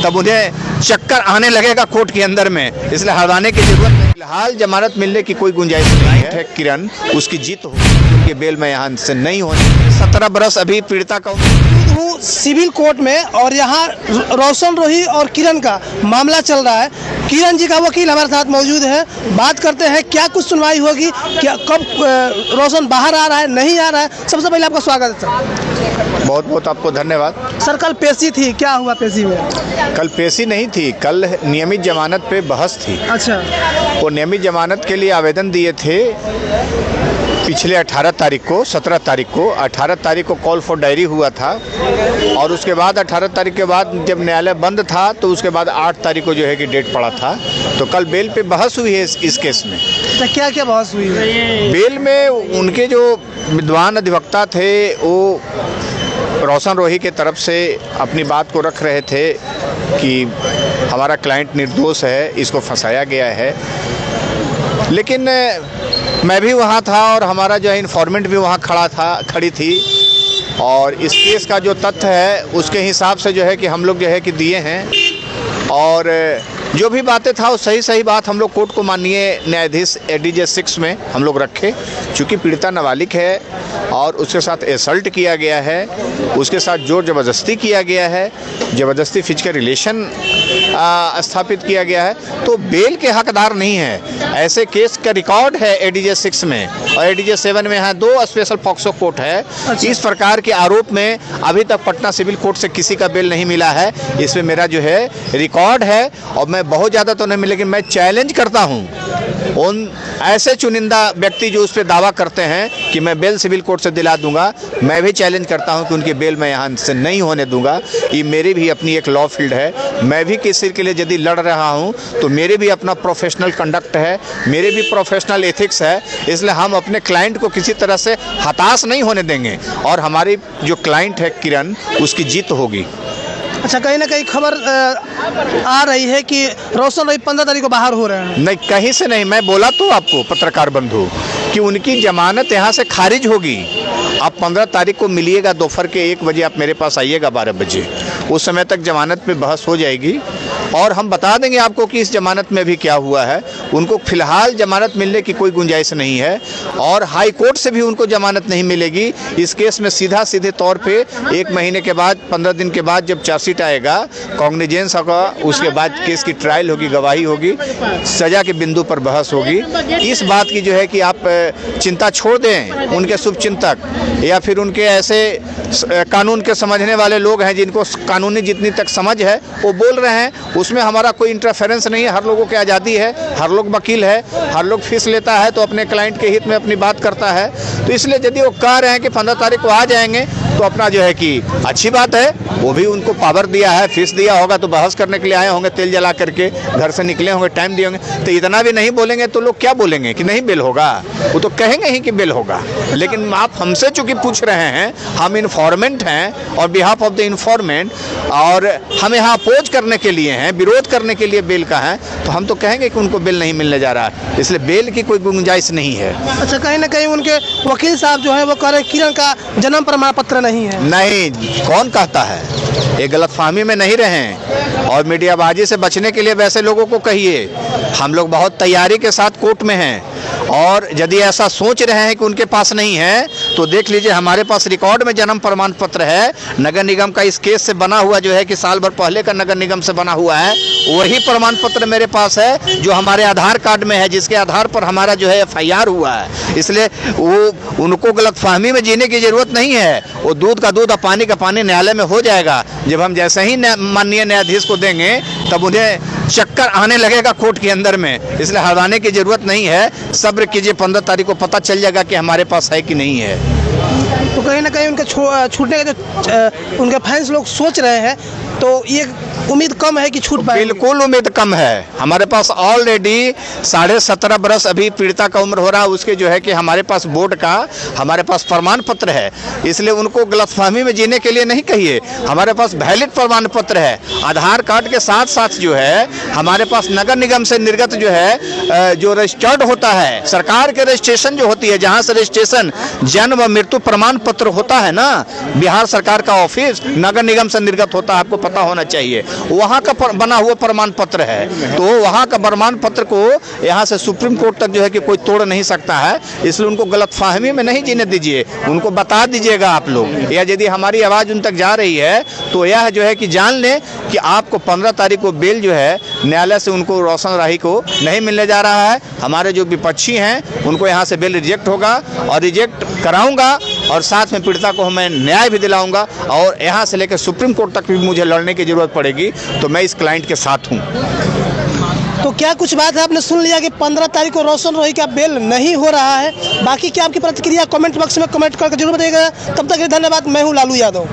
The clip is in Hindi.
तब उन्हें चक्कर आने लगेगा कोर्ट के अंदर में, इसलिए हड़ाने की जरूरत नहीं। फिलहाल जमानत मिलने की कोई गुंजाइश नहीं है। किरण उसकी जीत होगी, उनके बेल में यहाँ से नहीं होने। 17 बरस अभी पीड़िता का हूँ सिविल कोर्ट में और यहाँ रोशन रोही और किरण का मामला चल रहा है। किरण जी का वकील हमारे साथ मौजूद है, बात करते हैं क्या कुछ सुनवाई होगी, क्या कब रोशन बाहर आ रहा है नहीं आ रहा है। सबसे पहले आपका स्वागत है सर। बहुत बहुत आपको धन्यवाद। सर कल पेशी थी, क्या हुआ पेशी में? कल पेशी नहीं थी, कल नियमित जमानत पे बहस थी। अच्छा, वो नियमित जमानत के लिए आवेदन दिए थे पिछले 18 तारीख को, 17 तारीख को। 18 तारीख को कॉल फॉर डायरी हुआ था और उसके बाद 18 तारीख के बाद जब न्यायालय बंद था तो उसके बाद 8 तारीख को जो है कि डेट पड़ा था। तो कल बेल पे बहस हुई है इस केस में। तो क्या क्या बहस हुई है? बेल में उनके जो विद्वान अधिवक्ता थे वो रोशन रोही के तरफ से अपनी बात को रख रहे थे कि हमारा क्लाइंट निर्दोष है, इसको फंसाया गया है। लेकिन मैं भी वहाँ था और हमारा जो है इन्फॉर्मेंट भी वहाँ खड़ी थी और इस केस का जो तथ्य है उसके हिसाब से जो है कि हम लोग जो है कि दिए हैं और जो भी बातें था वो सही बात हम लोग कोर्ट को माननीय न्यायाधीश एडीजे 6 में हम लोग रखे। चूँकि पीड़िता नाबालिग है और उसके साथ एसल्ट किया गया है, उसके साथ जोर ज़बरदस्ती किया गया है, ज़बरदस्ती फिजिकल रिलेशन स्थापित किया गया है, तो बेल के हकदार नहीं है। ऐसे केस का रिकॉर्ड है एडीजे 6 में और एडीजे 7 में है, 2 स्पेशल पॉक्सो कोर्ट है। इस प्रकार के आरोप में अभी तक पटना सिविल कोर्ट से किसी का बेल नहीं मिला है। इसमें मेरा जो है रिकॉर्ड है और मैं बहुत ज़्यादा तो नहीं, लेकिन मैं चैलेंज करता हूँ उन ऐसे चुनिंदा व्यक्ति जो उस पर दावा करते हैं कि मैं बेल सिविल कोर्ट से दिला दूंगा। मैं भी चैलेंज करता हूं कि उनकी बेल मैं यहाँ से नहीं होने दूंगा। ये मेरी भी अपनी एक लॉ फील्ड है। मैं भी किसी के लिए यदि लड़ रहा हूं तो मेरे भी अपना प्रोफेशनल कंडक्ट है, मेरे भी प्रोफेशनल एथिक्स है। इसलिए हम अपने क्लाइंट को किसी तरह से हताश नहीं होने देंगे और हमारी जो क्लाइंट है किरण उसकी जीत होगी। अच्छा, कहीं ना कहीं खबर आ रही है कि रोशन रोही 15 तारीख को बाहर हो रहे हैं। नहीं, कहीं से नहीं। मैं बोला तो आपको पत्रकार बंधु कि उनकी जमानत यहाँ से खारिज होगी। आप 15 तारीख को मिलिएगा, दोपहर के 1 बजे आप मेरे पास आइएगा, 12 बजे। उस समय तक जमानत पे बहस हो जाएगी और हम बता देंगे आपको कि इस जमानत में भी क्या हुआ है। उनको फिलहाल जमानत मिलने की कोई गुंजाइश नहीं है और हाई कोर्ट से भी उनको जमानत नहीं मिलेगी। इस केस में सीधे तौर पे 1 महीने के बाद, 15 दिन के बाद जब चार्जशीट आएगा, कॉग्निजेंस होगा, उसके बाद केस की ट्रायल होगी, गवाही होगी, सजा के बिंदु पर बहस होगी। इस बात की जो है कि आप चिंता छोड़ दें। उनके शुभचिंतक या फिर उनके ऐसे कानून के समझने वाले लोग हैं जिनको कानूनी जितनी तक समझ है वो बोल रहे हैं, उसमें हमारा कोई इंटरफेरेंस नहीं है। हर लोगों की आज़ादी है, हर लोग वकील है, हर लोग फीस लेता है तो अपने क्लाइंट के हित में अपनी बात करता है। तो इसलिए यदि वो कह रहे हैं कि 15 तारीख को आ जाएंगे तो अपना जो है कि अच्छी बात है। वो भी उनको पावर दिया है, फीस दिया होगा तो बहस करने के लिए आए होंगे, तेल जला करके घर से निकले होंगे, टाइम दिए होंगे। तो इतना भी नहीं बोलेंगे तो लोग क्या बोलेंगे कि नहीं बेल होगा? वो तो कहेंगे ही कि बेल होगा। लेकिन आप हमसे चूंकि पूछ रहे हैं, हम इन्फॉर्मेंट हैं और बिहाफ ऑफ द इन्फॉर्मेंट और हम यहाँ अपोज करने के लिए हैं, विरोध करने के लिए बेल का है, तो हम तो कहेंगे कि उनको बेल नहीं मिलने जा रहा है। इसलिए बेल की कोई गुंजाइश नहीं है। अच्छा, कहीं ना कहीं उनके वकील साहब जो है वो कह रहे हैं किरण का जन्म प्रमाण पत्र नहीं है। नहीं, कौन कहता है? ये गलतफहमी में नहीं रहें और मीडियाबाजी से बचने के लिए वैसे लोगों को कहिए। हम लोग बहुत तैयारी के साथ कोर्ट में हैं और यदि ऐसा सोच रहे हैं कि उनके पास नहीं है तो देख लीजिए, हमारे पास रिकॉर्ड में जन्म प्रमाण पत्र है। नगर निगम का इस केस से बना हुआ जो है कि साल भर पहले का नगर निगम से बना हुआ है, वही प्रमाण पत्र मेरे पास है जो हमारे आधार कार्ड में है, जिसके आधार पर हमारा जो है FIR हुआ है। इसलिए वो उनको गलतफहमी में जीने की जरूरत नहीं है। वो दूध का दूध और पानी का पानी न्यायालय में हो जाएगा। जब हम जैसे ही माननीय न्यायाधीश को देंगे तब उन्हें चक्कर आने लगेगा कोर्ट के अंदर में। इसलिए हड़ाने की जरूरत नहीं है। सब्र कीजिए, 15 तारीख को पता चल जाएगा कि हमारे पास है कि नहीं है। तो कहीं ना कहीं उनके छूटने का जो उनके फैंस लोग सोच रहे हैं तो ये उम्मीद कम है कि छूट पाए। बिल्कुल उम्मीद कम है। हमारे पास ऑलरेडी 17.5 बरस अभी पीड़िता का उम्र हो रहा है, उसके जो है कि हमारे पास बोर्ड का हमारे पास प्रमाण पत्र है। इसलिए उनको गलतफहमी में जीने के लिए नहीं कहिए। हमारे पास वैलिड प्रमाण पत्र है। आधार कार्ड के साथ साथ जो है हमारे पास नगर निगम से निर्गत जो है जो रजिस्टर्ड होता है, सरकार के रजिस्ट्रेशन जो होती है, जहाँ से रजिस्ट्रेशन जन्म व मृत्यु प्रमाण पत्र होता है ना, बिहार सरकार का ऑफिस नगर निगम से निर्गत होता है, आपको पता होना चाहिए। वहाँ का बना हुआ प्रमाण पत्र है, तो वहाँ का प्रमाण पत्र को यहाँ से सुप्रीम कोर्ट तक जो है कि कोई तोड़ नहीं सकता है। इसलिए उनको गलतफहमी में नहीं जीने दीजिए, उनको बता दीजिएगा आप लोग, या यदि हमारी आवाज़ उन तक जा रही है तो यह जो है कि जान लें कि आपको 15 तारीख को बेल जो है न्यायालय से उनको रोशन राही को नहीं मिलने जा रहा है। हमारे जो विपक्षी हैं उनको यहाँ से बेल रिजेक्ट होगा और रिजेक्ट कराऊंगा, और साथ में पीड़िता को मैं न्याय भी दिलाऊंगा, और यहाँ से लेकर सुप्रीम कोर्ट तक भी मुझे लड़ने की ज़रूरत पड़ेगी तो मैं इस क्लाइंट के साथ हूँ। तो क्या कुछ बात है, आपने सुन लिया कि 15 तारीख को रोशन रोही का बेल नहीं हो रहा है। बाकी क्या आपकी प्रतिक्रिया कमेंट बॉक्स में कमेंट करके जरूर बताइएगा। तब तक के लिए धन्यवाद। मैं हूँ लालू यादव।